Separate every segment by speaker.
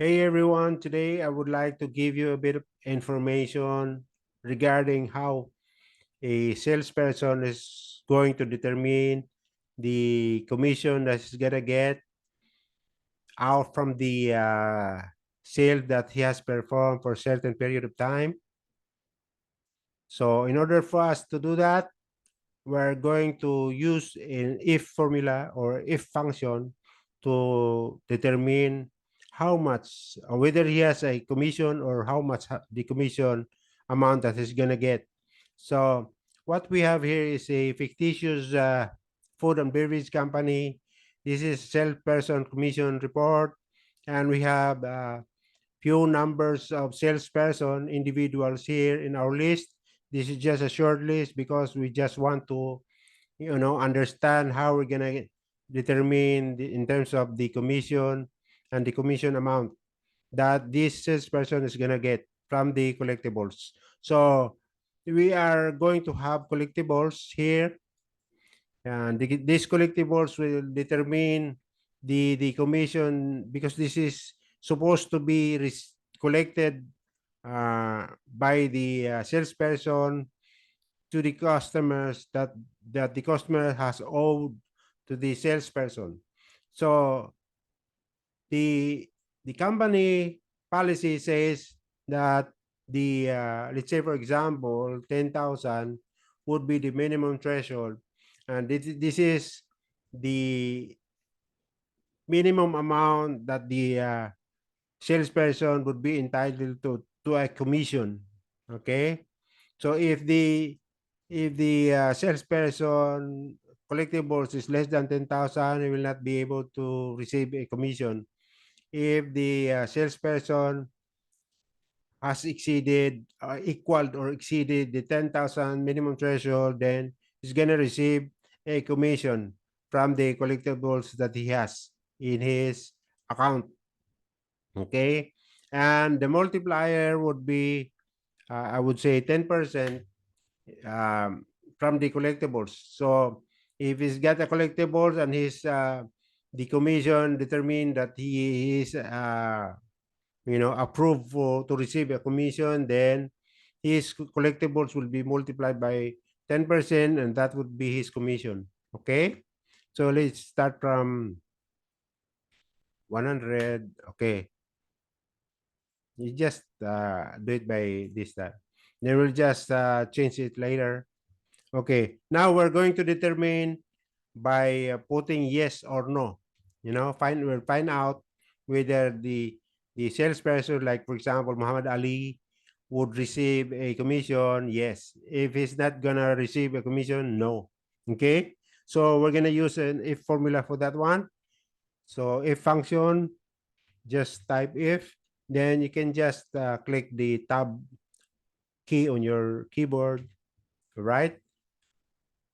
Speaker 1: Hey everyone, today I would like to give you a bit of information regarding how a salesperson is going to determine the commission that he's gonna get out from the sale that he has performed for a certain period of time. So in order for us to do that, we're going to use an if formula or if function to determine how much, or whether he has a commission or how much the commission amount that he's going to get. So what we have here is a fictitious food and beverage company. This is salesperson commission report, and we have few numbers of salesperson individuals here in our list. This is just a short list because we just want to understand how we're gonna determine in terms of the commission and the commission amount that this salesperson is gonna get from the collectibles. So we are going to have collectibles here, and these collectibles will determine the commission, because this is supposed to be collected by the salesperson to the customers that the customer has owed to the salesperson. So the the company policy says that the let's say for example 10,000 would be the minimum threshold, and this is the minimum amount that the salesperson would be entitled to a commission. Okay, so if the salesperson collectibles is less than 10,000, he will not be able to receive a commission. If the salesperson has exceeded, equaled or exceeded the 10,000 minimum threshold, then he's going to receive a commission from the collectibles that he has in his account. Okay. And the multiplier would be, I would say 10% from the collectibles. So if he's got a collectibles and his the commission determined that he is approved to receive a commission, then his collectibles will be multiplied by 10%, and that would be his commission. Okay, so let's start from 100. Okay, you just do it by this time. Then we'll just change it later. Okay, now we're going to determine by putting yes or no. We'll find out whether the salesperson, like for example, Muhammad Ali, would receive a commission. Yes. If he's not gonna receive a commission, no. Okay. So we're gonna use an if formula for that one. So if function, just type if, then you can just click the tab key on your keyboard, right?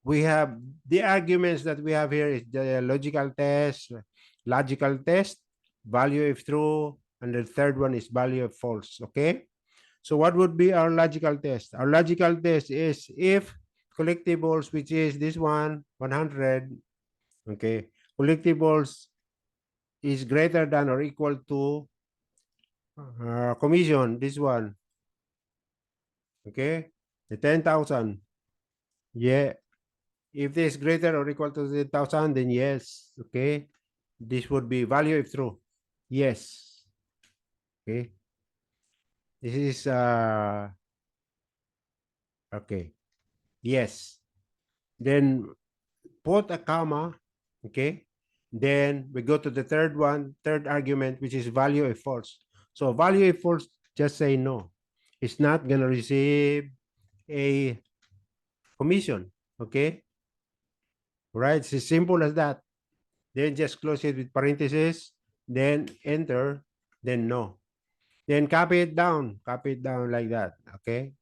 Speaker 1: We have the arguments that we have here is the logical test, value if true, and the third one is value if false. Okay. So what would be our logical test? Our logical test is if collectibles, which is this one, 100, okay, collectibles is greater than or equal to commission, this one, okay, the 10,000. Yeah. If this is greater or equal to 10,000, then yes. Okay. This would be value if true. Yes. Okay. This is okay. Yes. Then put a comma. Okay. Then we go to the third one, third argument, which is value if false. So value if false, just say no. It's not gonna receive a commission. Okay. Right. It's as simple as that. Then just close it with parentheses, then enter, then no. Then copy it down like that. Okay.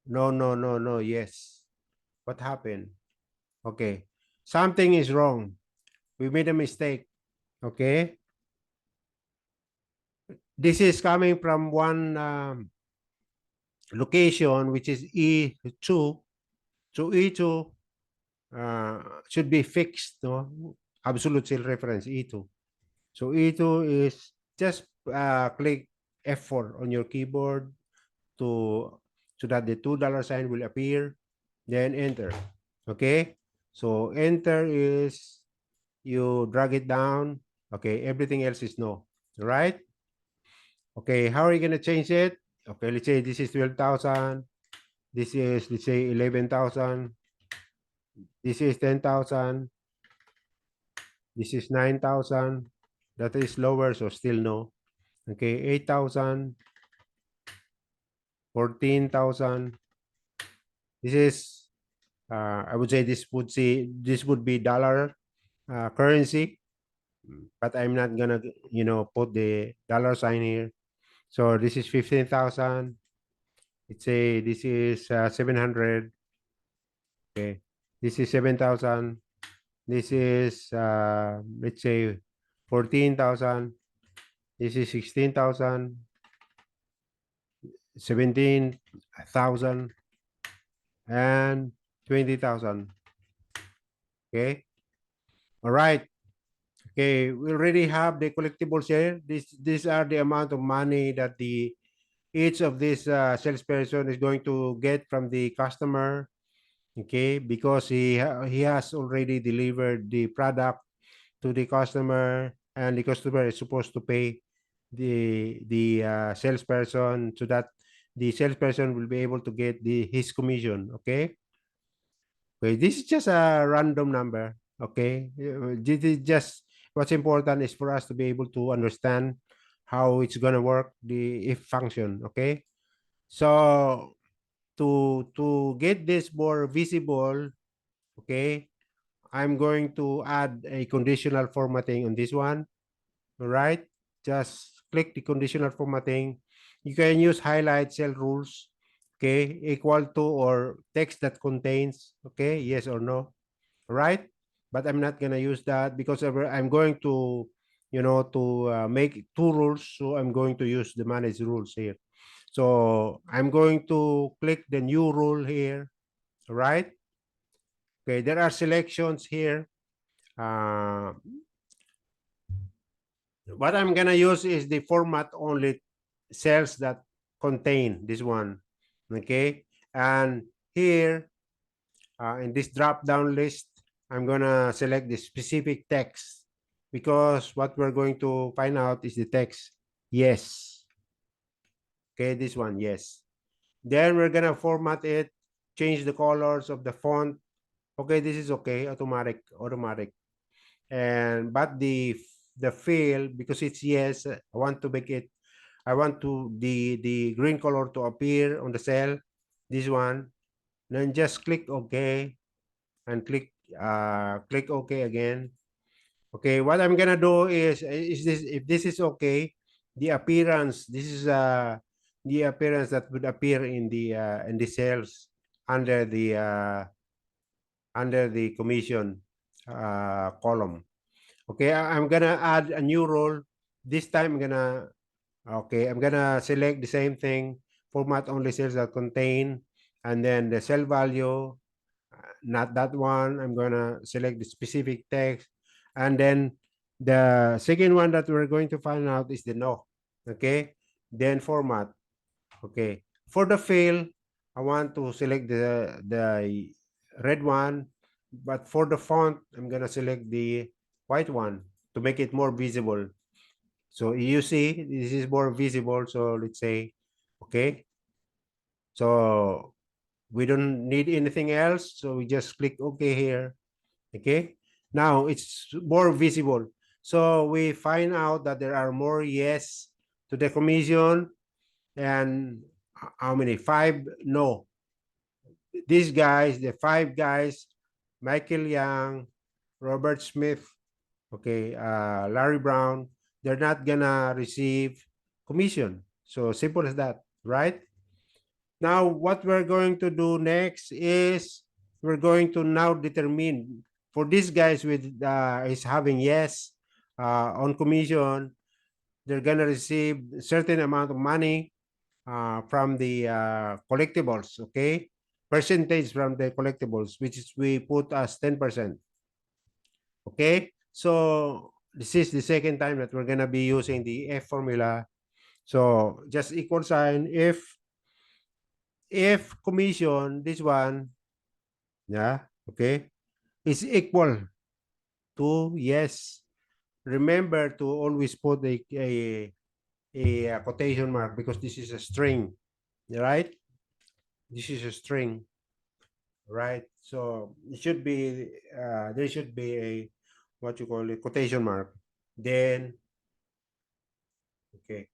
Speaker 1: No, no, no, no, yes. What happened? Okay. Something is wrong. We made a mistake. Okay. This is coming from one location, which is E2. So E2 should be fixed, no? Absolute cell reference, E2. So E2 is just click F4 on your keyboard to so that the $2 sign will appear, then enter. Okay, so enter is you drag it down. Okay, everything else is no, right? Okay, how are you going to change it? Okay, let's say this is 12,000. This is, let's say, 11,000. This is 10,000. This is 9,000. That is lower, so still no. Okay, 8,000, 14,000. This is, I would say this would be dollar currency, but I'm not gonna, put the dollar sign here. So this is 15,000. Let's say this is 700. Okay, this is 7,000. This is let's say 14,000. This is 16,000, 17,000, and 20,000. Okay. All right. Okay. We already have the collectibles here. These are the amount of money that the each of this salesperson is going to get from the customer. Okay, because he has already delivered the product to the customer, and the customer is supposed to pay the salesperson so that the salesperson will be able to get his commission. Okay. Okay, this is just a random number. Okay, this is just what's important is for us to be able to understand how it's gonna work the if function. Okay, so to get this more visible, okay, I'm going to add a conditional formatting on this one. All right, just click the conditional formatting. You can use highlight cell rules. Okay, equal to or text that contains. Okay, yes or no. All right, but I'm not gonna use that because I'm going to, to make two rules. So I'm going to use the manage rules here. So I'm going to click the new rule here. All right. Okay, there are selections here. Uh, what I'm gonna use is the format only cells that contain this one. Okay, and here in this drop down list, I'm gonna select the specific text because what we're going to find out is the text yes. Okay, this one yes. Then we're gonna format it, change the colors of the font. Okay, this is okay, automatic. And but the fill, because it's yes, I want to make it. I want to the green color to appear on the cell. This one. Then just click OK and click OK again. Okay, what I'm gonna do is this if this is okay, the appearance. This is the appearance that would appear in the cells under the commission column. Okay, I'm gonna add a new role. This time I'm gonna select the same thing, format only cells that contain, and then the cell value, not that one. I'm gonna select the specific text, and then the second one that we're going to find out is the no. Okay, then format. Okay, for the fill, I want to select the red one, but for the font, I'm gonna select the white one to make it more visible. So you see, this is more visible. So let's say, okay, so we don't need anything else. So we just click OK here. Okay, now it's more visible. So we find out that there are more yes to the commission and how many? 5 no. These guys, the 5 guys, Michael Young, Robert Smith, okay, Larry Brown, they're not gonna receive commission. So simple as that, right? Now, what we're going to do next is we're going to now determine for these guys with is having yes on commission, they're gonna receive certain amount of money from the collectibles, okay? Percentage from the collectibles, which is we put as 10%. Okay, so this is the second time that we're gonna be using the F formula. So just equal sign if commission, this one, yeah, okay, is equal to yes. Remember to always put a quotation mark because this is a string, right? This is a string, right? So it should be there should be a what you call a quotation mark. Then okay.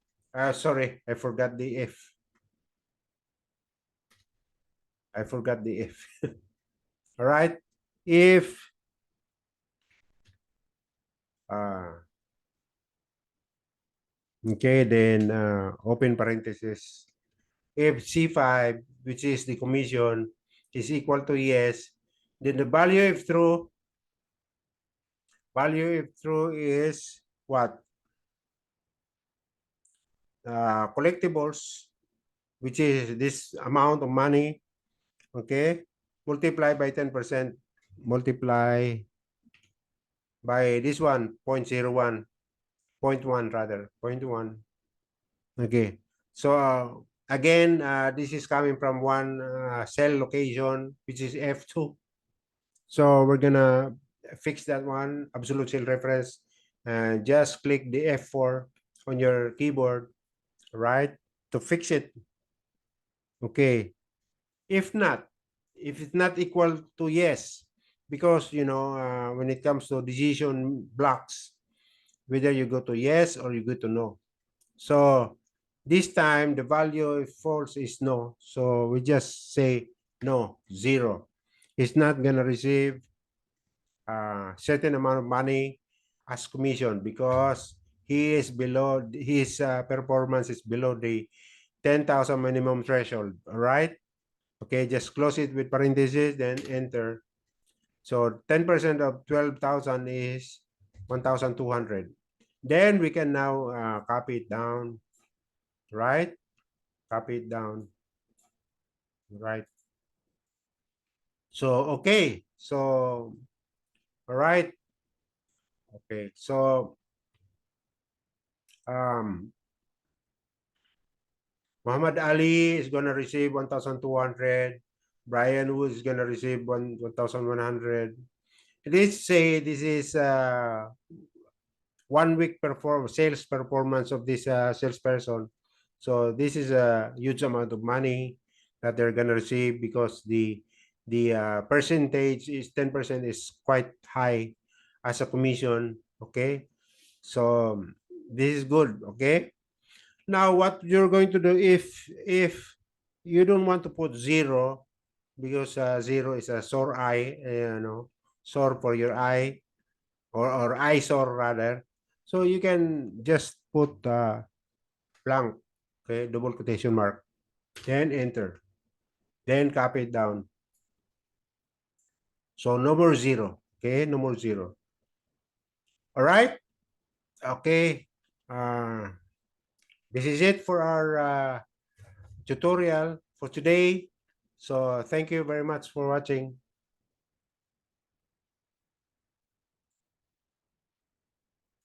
Speaker 1: Sorry, I forgot the if. I forgot the if. All right. If uh okay, then open parenthesis. If C5, which is the commission, is equal to yes, then the value if true is what? Collectibles, which is this amount of money, okay, multiply by 10%, multiply by this one, 0.01, 0.1 rather, 0.1. Okay. So again, this is coming from one cell location, which is F2. So we're gonna fix that one, absolute cell reference, and just click the F4 on your keyboard, right, to fix it. Okay. If not, if it's not equal to yes, because when it comes to decision blocks, whether you go to yes or you go to no. So this time the value if false is no. So we just say no, zero. He's not gonna receive a certain amount of money as commission because he is below his performance is below the 10,000 minimum threshold. All right. Okay, just close it with parentheses, then enter. So 10% of 12,000 is 1,200. Then we can now copy it down, right? Copy it down, right? So, okay. So, all right. Okay. So, um, Muhammad Ali is going to receive 1,200. Brian Wood is going to receive 1,100. Let's say this is 1 week sales performance of this salesperson. So this is a huge amount of money that they're gonna receive because the percentage is 10% is quite high as a commission. Okay, so this is good. Okay, now what you're going to do if you don't want to put zero because zero is a sore eye, sore for your eye or eyesore rather. So you can just put blank, okay, double quotation mark, then enter, then copy it down. So no more zero, okay, no more zero. All right, okay. Uh, this is it for our tutorial for today. So thank you very much for watching.